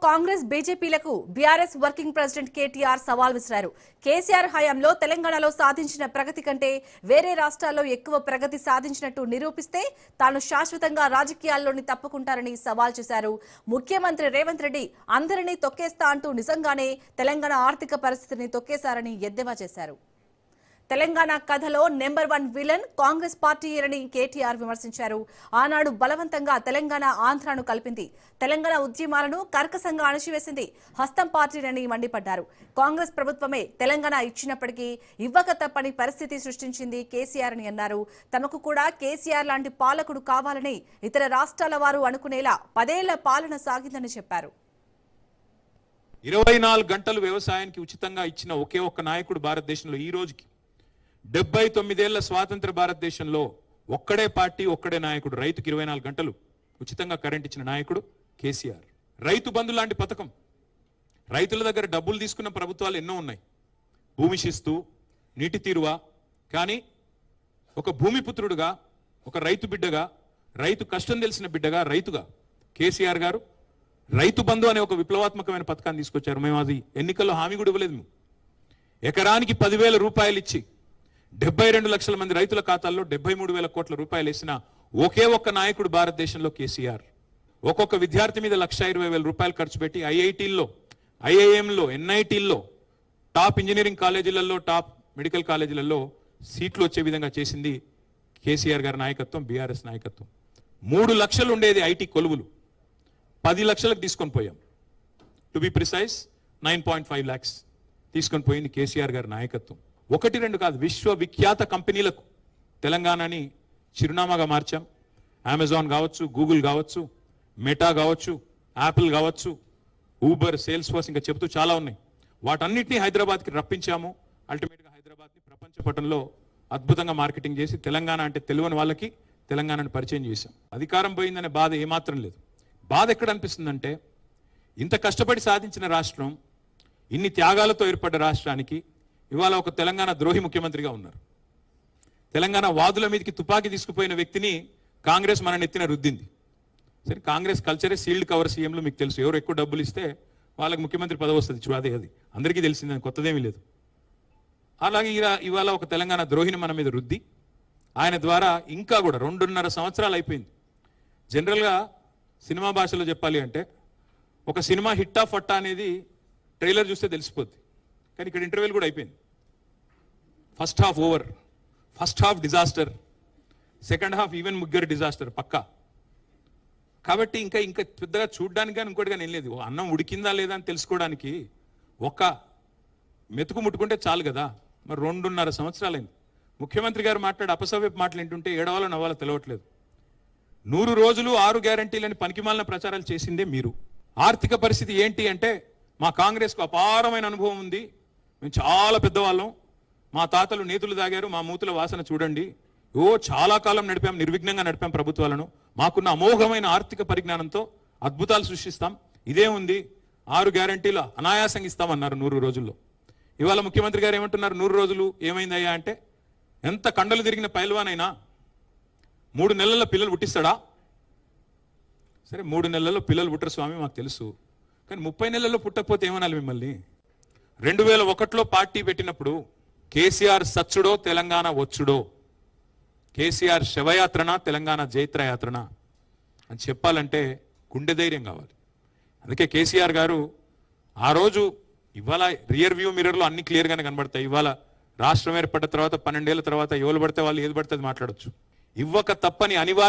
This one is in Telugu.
కాంగ్రెస్ బీజేపీలకు బీఆర్ఎస్ వర్కింగ్ ప్రెసిడెంట్ కేటీఆర్ సవాల్ విసిరారు. కేసీఆర్ హయాంలో తెలంగాణలో సాధించిన ప్రగతి కంటే వేరే రాష్ట్రాల్లో ఎక్కువ ప్రగతి సాధించినట్టు నిరూపిస్తే తాను శాశ్వతంగా రాజకీయాల్లోని తప్పుకుంటారని సవాల్ చేశారు. ముఖ్యమంత్రి రేవంత్ రెడ్డి అందరినీ తొక్కేస్తా అంటూ నిజంగానే తెలంగాణ ఆర్థిక పరిస్థితిని తొక్కేశారని ఎద్దేవా చేశారు. తెలంగాణ కథలో నెంబర్ 1 విలన్ కాంగ్రెస్ పార్టీయేనని కేటీఆర్ విమర్శించారు. ఆనాడు బలవంతంగా తెలంగాణ ఆంధ్రాను కలిపింది, తెలంగాణ ఉద్యమాలను కర్కశంగా అణచివేసింది హస్తం పార్టీనని మండిపడ్డారు. కాంగ్రెస్ ప్రభుత్వమే తెలంగాణ ఇచ్చినప్పటికీ ఇవ్వక తప్పని పరిస్థితి సృష్టించింది కేసీఆర్ అని అన్నారు. తమకు కూడా కేసీఆర్ లాంటి పాలకుడు కావాలని ఇతర రాష్ట్రాల వారు అనుకునేలా 10 ఏళ్ల పాలన సాగిందని చెప్పారు. 24 గంటలు వ్యవసాయానికి ఉచితంగా ఇచ్చిన ఒకే ఒక్క నాయకుడు భారతదేశంలో ఈ రోజుకి 79 ఏళ్ల స్వాతంత్ర భారతదేశంలో ఒక్కడే పార్టీ ఒక్కడే నాయకుడు. రైతుకి 24 గంటలు ఉచితంగా కరెంట్ ఇచ్చిన నాయకుడు కేసీఆర్. రైతు బంధు లాంటి పథకం, రైతుల దగ్గర డబ్బులు తీసుకున్న ప్రభుత్వాలు ఎన్నో ఉన్నాయి, భూమి శిస్తు, నీటి తీరువ. కానీ ఒక భూమిపుత్రుడుగా, ఒక రైతు బిడ్డగా, రైతు కష్టం తెలిసిన బిడ్డగా, రైతుగా కేసీఆర్ గారు రైతు బంధు అనే ఒక విప్లవాత్మకమైన పథకాన్ని తీసుకొచ్చారు. మేము అది ఎన్నికల్లో హామీ కూడా ఇవ్వలేదు. మేము ఎకరానికి 10,000 రూపాయలు ఇచ్చి 72 లక్షల మంది రైతుల ఖాతాల్లో 73,000 కోట్ల రూపాయలు వేసిన ఒకే ఒక్క నాయకుడు భారతదేశంలో కేసీఆర్. ఒక్కొక్క విద్యార్థి మీద 1,20,000 రూపాయలు ఖర్చు పెట్టి ఐఐటీల్లో, ఐఐఎంలో, ఎన్ఐటీల్లో, టాప్ ఇంజనీరింగ్ కాలేజీలలో, టాప్ మెడికల్ కాలేజీలలో సీట్లు వచ్చే విధంగా చేసింది కేసీఆర్ గారి నాయకత్వం, బీఆర్ఎస్ నాయకత్వం. 3 లక్షలు ఉండేది ఐటీ కొలువులు 10 లక్షలకు తీసుకొని పోయాం. టు బి ప్రిసైజ్ 9.5 lakhs తీసుకొని పోయింది కేసీఆర్ గారి నాయకత్వం. 1-2 కాదు, విశ్వవిఖ్యాత కంపెనీలకు తెలంగాణని చిరునామాగా మార్చాం. అమెజాన్ కావచ్చు, గూగుల్ కావచ్చు, మెటా కావచ్చు, యాపిల్ కావచ్చు, ఊబర్, సేల్స్ ఫోర్స్, ఇంకా చెబుతూ చాలా ఉన్నాయి. వాటన్నిటినీ హైదరాబాద్కి రప్పించాము. అల్టిమేట్గా హైదరాబాద్ని ప్రపంచ పటంలో అద్భుతంగా మార్కెటింగ్ చేసి తెలంగాణ అంటే తెలియని వాళ్ళకి తెలంగాణను పరిచయం చేశాం. అధికారం పోయిందనే బాధ ఏమాత్రం లేదు. బాధ ఎక్కడ అనిపిస్తుందంటే, ఇంత కష్టపడి సాధించిన రాష్ట్రం, ఇన్ని త్యాగాలతో ఏర్పడ్డ రాష్ట్రానికి ఇవాళ ఒక తెలంగాణ ద్రోహి ముఖ్యమంత్రిగా ఉన్నారు. తెలంగాణ వాదుల మీదకి తుపాకీ తీసుకుపోయిన వ్యక్తిని కాంగ్రెస్ మన నెత్తిన రుద్దింది. సరే, కాంగ్రెస్ కల్చరే సీల్డ్ కవర్ సీఎంలు మీకు తెలుసు. ఎవరు ఎక్కువ డబ్బులు ఇస్తే వాళ్ళకి ముఖ్యమంత్రి పదవి వస్తుంది. అదే అది అందరికీ తెలిసిందని కొత్తదేమీ లేదు. అలాగే ఇవాళ ఒక తెలంగాణ ద్రోహిని మన మీద రుద్ది ఆయన ద్వారా ఇంకా కూడా 2.5 సంవత్సరాలు అయిపోయింది. జనరల్గా సినిమా భాషలో చెప్పాలి అంటే ఒక సినిమా హిట్టా ఫట్టా అనేది ట్రైలర్ చూస్తే తెలిసిపోద్ది. కానీ ఇక్కడ ఇంటర్వ్యూలు కూడా అయిపోయింది. First half over, first half disaster, second half even ముగ్గురు డిజాస్టర్ పక్కా. కాబట్టి ఇంకా పెద్దగా చూడడానికి కానీ ఇంకోటి కానీ ఏం లేదు. అన్నం ఉడికిందా లేదా అని తెలుసుకోవడానికి ఒక్క మెతుకు ముట్టుకుంటే చాలు కదా. మరి 2.5 సంవత్సరాలైంది. ముఖ్యమంత్రి గారు మాట్లాడే అపసవ్యపు మాటలు ఏంటుంటే ఏడవాలో నవ్వాలో తెలవట్లేదు. 100 రోజులు 6 గ్యారంటీలని పనికిమాలిన ప్రచారాలు చేసిందే మీరు. ఆర్థిక పరిస్థితి ఏంటి అంటే, మా కాంగ్రెస్కు అపారమైన అనుభవం ఉంది, మేము చాలా పెద్దవాళ్ళం, మా తాతలు నేతులు దాగారు, మా మూతుల వాసన చూడండి, చాలా కాలం నడిపాం, నిర్విఘ్నంగా నడిపాం ప్రభుత్వాలను, మాకున్న అమోఘమైన ఆర్థిక పరిజ్ఞానంతో అద్భుతాలు సృష్టిస్తాం, ఇదే ఉంది, 6 గ్యారంటీలు అనాయాసంగా ఇస్తామన్నారు 100 రోజుల్లో. ఇవాళ ముఖ్యమంత్రి గారు ఏమంటున్నారు, 100 రోజులు ఏమైందయ్యా అంటే, ఎంత కండలు తిరిగిన పైల్వానైనా 3 నెలల్లో పిల్లలు పుట్టిస్తాడా? సరే, 3 నెలల్లో పిల్లలు పుట్టరు స్వామి మాకు తెలుసు, కానీ 30 నెలల్లో పుట్టకపోతే ఏమనాలి మిమ్మల్ని? 2001లో పార్టీ పెట్టినప్పుడు కేసీఆర్ సచ్చుడో తెలంగాణ వచ్చుడో, కేసీఆర్ శవయాత్రన తెలంగాణ జైత్రయాత్రన అని చెప్పాలంటే గుండె ధైర్యం కావాలి. అందుకే కేసీఆర్ గారు ఆ రోజు, ఇవాళ రియర్ వ్యూ మిర్రర్లో అన్ని క్లియర్గానే కనబడతాయి. ఇవాళ రాష్ట్రం ఏర్పడ్డ తర్వాత 12 ఏళ్ల తర్వాత ఎవరు పడితే వాళ్ళు ఏది పడితే అది మాట్లాడచ్చు. ఇవ్వక తప్పని అనివార్య